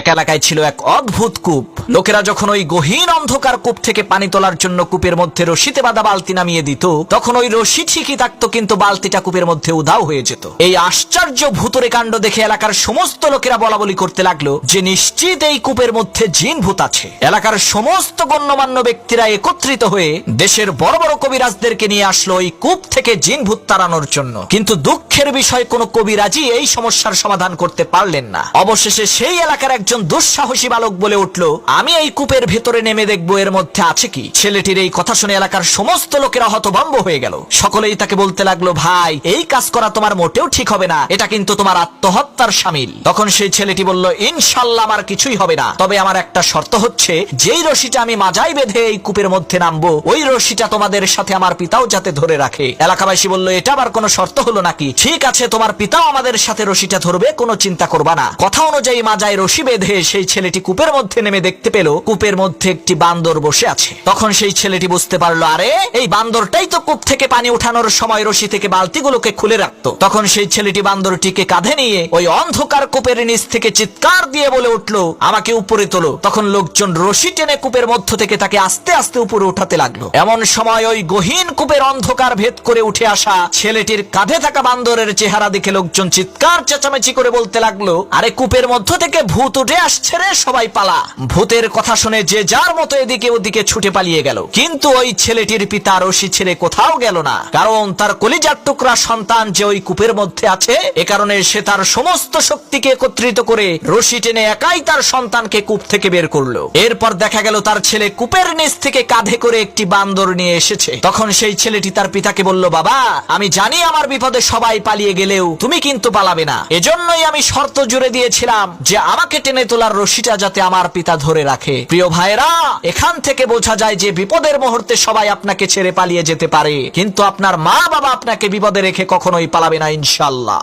এক এলাকায় ছিল এক অদ্ভুত কূপ। লোকেরা যখন ওই গহীন অন্ধকার কূপ থেকে পানি তোলার জন্য কূপের মধ্যে রশিতে বাঁধা বালতি নামিয়ে দিত, তখন ওই রশি ঠিকই থাকতো, কিন্তু বালতিটা কূপের মধ্যে উধাও হয়ে যেত। এই আশ্চর্য ভূতুরে কাণ্ড দেখে এলাকার সমস্ত লোকেরা বলা বলি করতে লাগলো যে নিশ্চিত এই কূপের মধ্যে জিন ভূত আছে। এলাকার সমস্ত গণ্যমান্য ব্যক্তিরা একত্রিত হয়ে দেশের বড় বড় কবিরাজদেরকে নিয়ে আসলো ওই কূপ থেকে জিন ভূত তাড়ানোর জন্য। কিন্তু দুঃখের বিষয়, কোনো কবিরাজই এই সমস্যার সমাধান করতে পারলেন না। অবশেষে সেই এলাকার একজন দুঃসাহসী বালক বলে উঠলো, আমি এই কূপের ভেতরে নেমে দেখবো এর মধ্যে আছে কি। ছেলেটির এই কথা শুনে এলাকার সমস্ত লোকেরা হতভম্ব হয়ে গেল। সকলেই তাকে বলতে লাগলো, ভাই এই কাজ করা তোমার মোটেও ঠিক হবে না, এটা কিন্তু তোমার আত্মহত্যার শামিল। তখন সেই ছেলেটি বলল, ইনশাল্লাহ আমার কিছুই হবে না, তবে আমার একটা শর্ত হচ্ছে, যেই রশিটা আমি মাজায় বেঁধে এই কূপের মধ্যে নামবো, ওই রশিটা তোমাদের সাথে আমার পিতাও যাতে ধরে রাখে। এলাকাবাসী বলল, এটা আবার কোনো শর্ত হলো নাকি? ঠিক আছে, তোমার পিতাও আমাদের সাথে রশিটা ধরবে, কোনো চিন্তা করবা না। কথা অনুযায়ী মাজায় রশি বেঁধে সেই ছেলেটি কূপের মধ্যে নেমে দেখতে পেল কূপের মধ্যে একটি বান্দর বসে আছে। তখন সেই ছেলেটি বুঝতে পারলো, আরে এই বান্দরটাই তো কূপ থেকে পানি উঠানোর সময় রশি থেকে বালতিগুলোকে খুলে রাখতো। তখন সেই ছেলেটি বান্দরটিকে কাঁধে নিয়ে ওই অন্ধকার কূপের নিচ থেকে চিৎকার দিয়ে বলে উঠলো, আমাকে উপরে তোলো। তখন লোকজন রশি টেনে কূপের মধ্য থেকে তাকে আস্তে আস্তে উপরে উঠাতে লাগলো। এমন সময় ওই গহীন কূপের অন্ধকার ভেদ করে উঠে আসা ছেলেটির কাঁধে থাকা বান্দরের চেহারা দেখে লোকজন চিৎকার চেঁচামেচি করে বলতে লাগলো, আরে কূপের মধ্য থেকে ভূত উঠে আসছে রে, সবাই পালা। ভূতের কথা শুনে যে যার মতো এদিকে ওদিকে ছুটে পালিয়ে গেল। কিন্তু ওই ছেলেটির পিতা রশি ছেড়ে কোথাও গেল না, কারণ তার কলিজার টুকরা সন্তান যে ওই কূপের মধ্যে আছে, এ কারণে সে তার সমস্ত শক্তিকে একত্রিত করে রশি টেনে একাই তার সন্তানকে কূপ থেকে বের করলো। এরপর দেখা গেল তার ছেলে কূপের নিচ থেকে কাঁধে করে একটি বান্দর নিয়ে এসেছে। তখন সেই ছেলেটি তার পিতাকে বলল, বাবা আমি জানি আমার বিপদে সবাই পালিয়ে গেলেও তুমি কিন্তু পালাবে না, এজন্যই আমি শর্ত জুড়ে দিয়েছিলাম যে আমাকে টেনে তোলার রশিটা যাতে আমার পিতা ধরে রাখে। প্রিয় ভাইরা, এখান থেকে বোঝা যায় যে বিপদের মুহূর্তে সবাই আপনাকে ছেড়ে পালিয়ে যেতে পারে, কিন্তু আপনার মা বাবা আপনাকে বিপদে রেখে কখনোই পালাবে না ইনশাআল্লাহ।